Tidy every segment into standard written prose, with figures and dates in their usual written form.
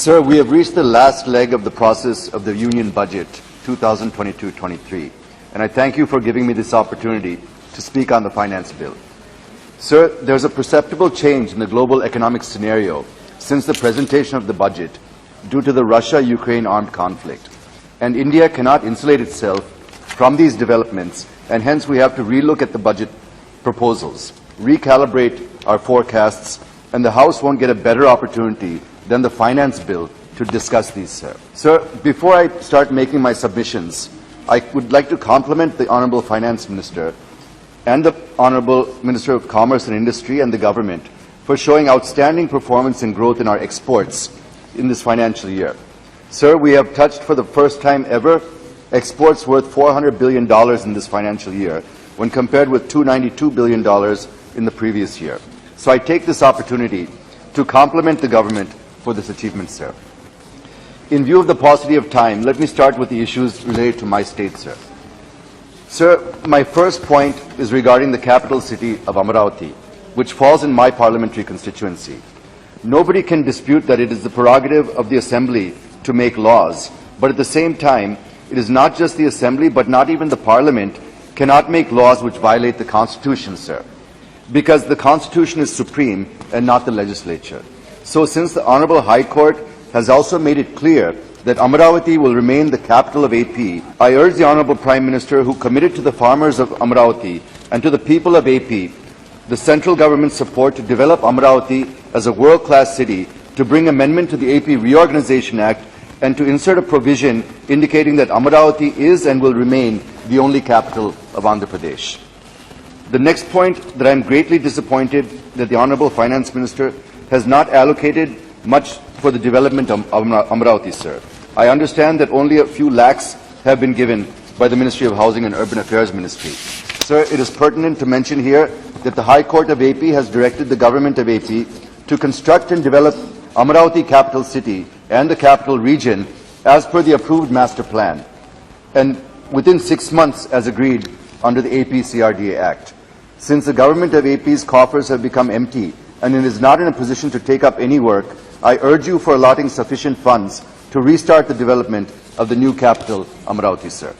Sir, we have reached the last leg of the process of the Union Budget 2022-23, and I thank you for giving me this opportunity to speak on the Finance Bill. Sir, there's a perceptible change in the global economic scenario since the presentation of the budget due to the Russia-Ukraine armed conflict, and India cannot insulate itself from these developments, and hence we have to relook at the budget proposals, recalibrate our forecasts, and the House won't get a better opportunity than the Finance Bill to discuss these, sir. Sir, before I start making my submissions, I would like to compliment the Honourable Finance Minister and the Honourable Minister of Commerce and Industry and the government for showing outstanding performance and growth in our exports in this financial year. Sir, we have touched for the first time ever exports worth $400 billion in this financial year when compared with $292 billion in the previous year. So I take this opportunity to compliment the government for this achievement, sir. In view of the paucity of time, let me start with the issues related to my state, sir. Sir, my first point is regarding the capital city of Amaravati, which falls in my parliamentary constituency. Nobody can dispute that it is the prerogative of the Assembly to make laws, but at the same time, it is not just the Assembly, but not even the Parliament cannot make laws which violate the Constitution, sir, because the Constitution is supreme and not the legislature. So since the Honourable High Court has also made it clear that Amaravati will remain the capital of AP, I urge the Honourable Prime Minister, who committed to the farmers of Amaravati and to the people of AP the central government's support to develop Amaravati as a world-class city, to bring amendment to the AP Reorganization Act and to insert a provision indicating that Amaravati is and will remain the only capital of Andhra Pradesh. The next point, that I am greatly disappointed that the Honourable Finance Minister has not allocated much for the development of Amaravati, sir. I understand that only a few lakhs have been given by the Ministry of Housing and Urban Affairs Ministry. Sir, it is pertinent to mention here that the High Court of AP has directed the Government of AP to construct and develop Amaravati capital city and the capital region as per the approved master plan, and within 6 months as agreed under the AP CRDA Act. Since the Government of AP's coffers have become empty and it is not in a position to take up any work, I urge you for allotting sufficient funds to restart the development of the new capital, Amaravati, sir.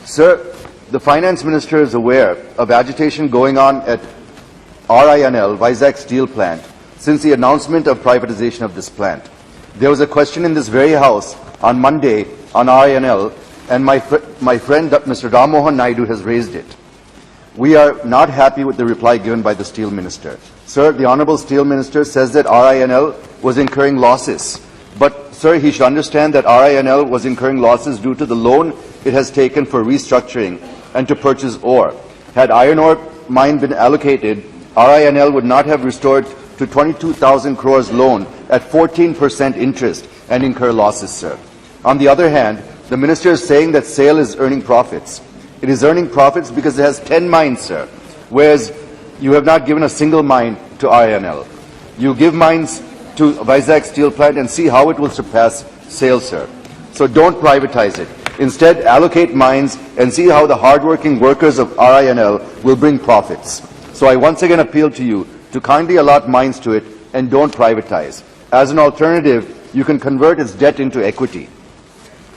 Sir, the Finance Minister is aware of agitation going on at RINL, Vizag Steel Plant, since the announcement of privatization of this plant. There was a question in this very House on Monday on RINL, and my friend Mr. Ram Mohan Naidu has raised it. We are not happy with the reply given by the Steel Minister. Sir, the Honourable Steel Minister says that RINL was incurring losses. But, sir, he should understand that RINL was incurring losses due to the loan it has taken for restructuring and to purchase ore. Had iron ore mine been allocated, RINL would not have restored to 22,000 crores loan at 14% interest and incur losses, sir. On the other hand, the Minister is saying that SAIL is earning profits. It is earning profits because it has 10 mines, sir, whereas you have not given a single mine to RINL. You give mines to Vizag Steel Plant and see how it will surpass SAIL, sir. So don't privatize it. Instead, allocate mines and see how the hardworking workers of RINL will bring profits. So I once again appeal to you to kindly allot mines to it and don't privatize. As an alternative, you can convert its debt into equity.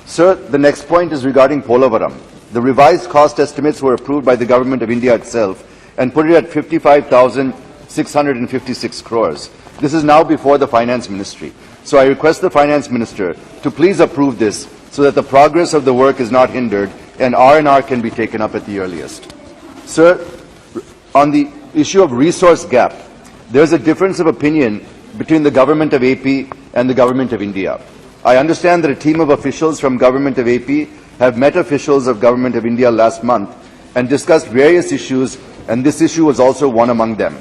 Sir, the next point is regarding Polavaram. The revised cost estimates were approved by the Government of India itself and put it at 55,656 crores. This is now before the Finance Ministry. So I request the Finance Minister to please approve this so that the progress of the work is not hindered and R&R can be taken up at the earliest. Sir, on the issue of resource gap, there is a difference of opinion between the Government of AP and the Government of India. I understand that a team of officials from Government of AP have met officials of Government of India last month and discussed various issues, and this issue was also one among them.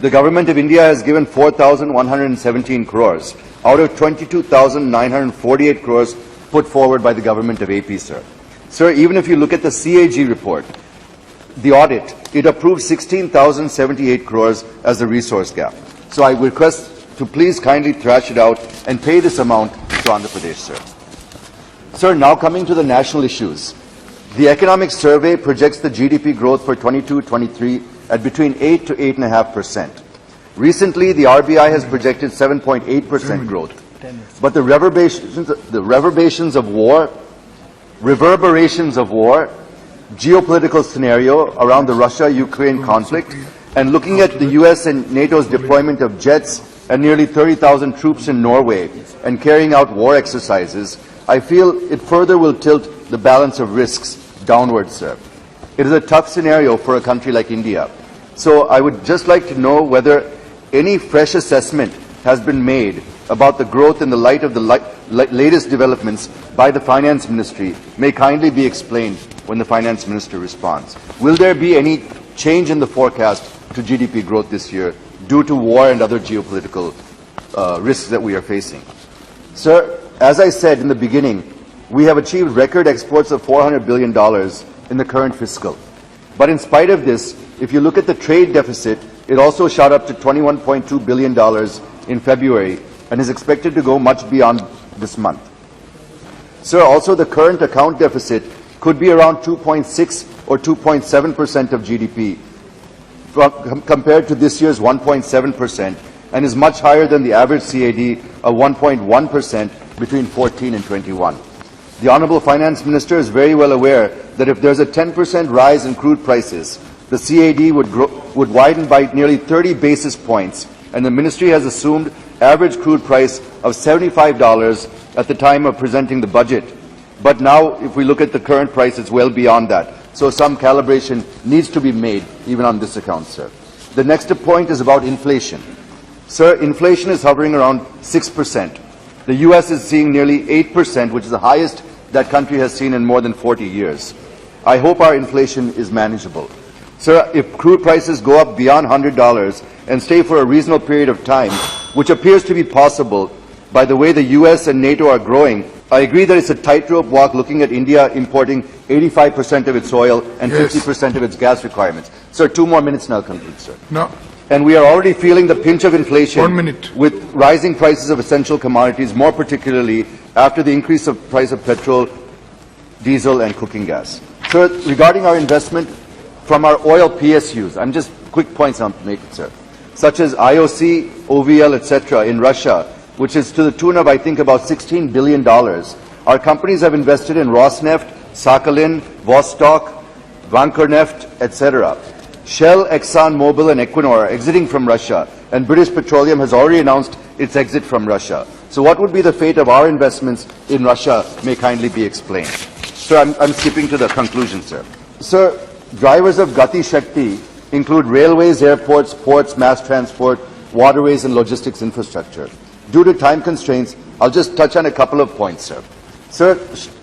The Government of India has given 4,117 crores out of 22,948 crores put forward by the Government of AP, sir. Sir, even if you look at the CAG report, the audit, it approved 16,078 crores as the resource gap. So I request to please kindly thrash it out and pay this amount to Andhra Pradesh, sir. Sir, now coming to the national issues. The Economic Survey projects the GDP growth for 22-23 at between 8 to 8.5%. Recently, the RBI has projected 7.8% growth. But the reverberations of war, geopolitical scenario around the Russia-Ukraine conflict, and looking at the US and NATO's deployment of jets and nearly 30,000 troops in Norway and carrying out war exercises, I feel it further will tilt the balance of risks downwards, sir. It is a tough scenario for a country like India. So I would just like to know whether any fresh assessment has been made about the growth in the light of the latest developments by the Finance Ministry may kindly be explained when the Finance Minister responds. Will there be any change in the forecast to GDP growth this year due to war and other geopolitical risks that we are facing? Sir, as I said in the beginning, we have achieved record exports of $400 billion in the current fiscal. But in spite of this, if you look at the trade deficit, it also shot up to $21.2 billion in February and is expected to go much beyond this month. Sir, also the current account deficit could be around 2.6 or 2.7% of GDP compared to this year's 1.7% and is much higher than the average CAD of 1.1% between 14 and 21. The Honourable Finance Minister is very well aware that if there's a 10% rise in crude prices, the CAD would widen by nearly 30 basis points, and the Ministry has assumed average crude price of $75 at the time of presenting the budget. But now, if we look at the current price, it's well beyond that. So some calibration needs to be made, even on this account, sir. The next point is about inflation. Sir, inflation is hovering around 6%. The U.S. is seeing nearly 8%, which is the highest that country has seen in more than 40 years. I hope our inflation is manageable. Sir, if crude prices go up beyond $100 and stay for a reasonable period of time, which appears to be possible by the way the U.S. and NATO are growing, I agree that it's a tightrope walk looking at India importing 85% of its oil and 50% of its gas requirements. Sir, 2 more minutes and I'll conclude, sir. No. And we are already feeling the pinch of inflation 1 minute. with rising prices of essential commodities, more particularly after the increase of price of petrol, diesel and cooking gas. Sir, regarding our investment from our oil PSUs, I'm just quick points I'll make it, sir, such as IOC, OVL, etc. in Russia, which is to the tune of, I think, about $16 billion. Our companies have invested in Rosneft, Sakhalin, Vostok, Vankerneft, etc. Shell, Exxon Mobil and Equinor are exiting from Russia, and British Petroleum has already announced its exit from Russia. So what would be the fate of our investments in Russia may kindly be explained. Sir, I'm skipping to the conclusion, sir. Sir, drivers of Gati Shakti include railways, airports, ports, mass transport, waterways and logistics infrastructure. Due to time constraints, I'll just touch on a couple of points, sir. Sir,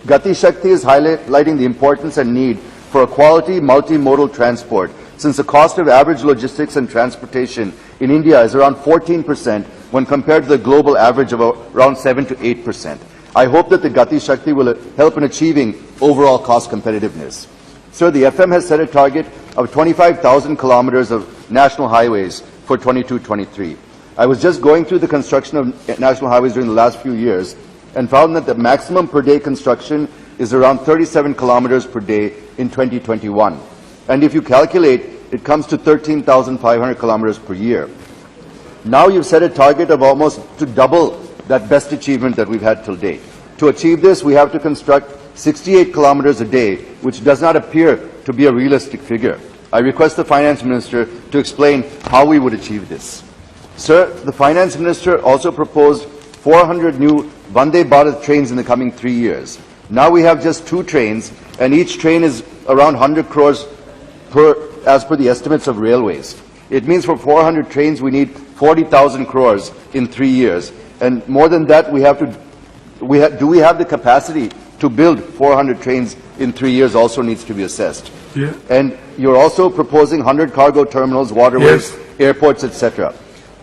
Gati Shakti is highlighting the importance and need for a quality multimodal transport, since the cost of average logistics and transportation in India is around 14% when compared to the global average of around 7 to 8%. I hope that the Gati Shakti will help in achieving overall cost competitiveness. Sir, the FM has set a target of 25,000 kilometers of national highways for 22-23. I was just going through the construction of national highways during the last few years and found that the maximum per day construction is around 37 kilometers per day in 2021. And if you calculate, it comes to 13,500 kilometers per year. Now you've set a target of almost to double that best achievement that we've had till date. To achieve this, we have to construct 68 kilometers a day, which does not appear to be a realistic figure. I request the Finance Minister to explain how we would achieve this. Sir, the Finance Minister also proposed 400 new Vande Bharat trains in the coming 3 years. Now we have just 2 trains, and each train is around 100 crores as per the estimates of railways. It means for 400 trains we need 40,000 crores in 3 years. And more than that, do we have the capacity to build 400 trains in 3 years also needs to be assessed. Yeah. And you're also proposing 100 cargo terminals, waterways, airports, etc.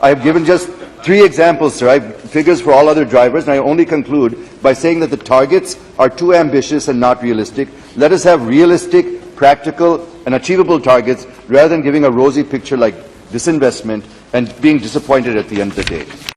I have given just 3 examples, sir. I have figures for all other drivers, and I only conclude by saying that the targets are too ambitious and not realistic. Let us have realistic, practical, and achievable targets rather than giving a rosy picture like disinvestment and being disappointed at the end of the day.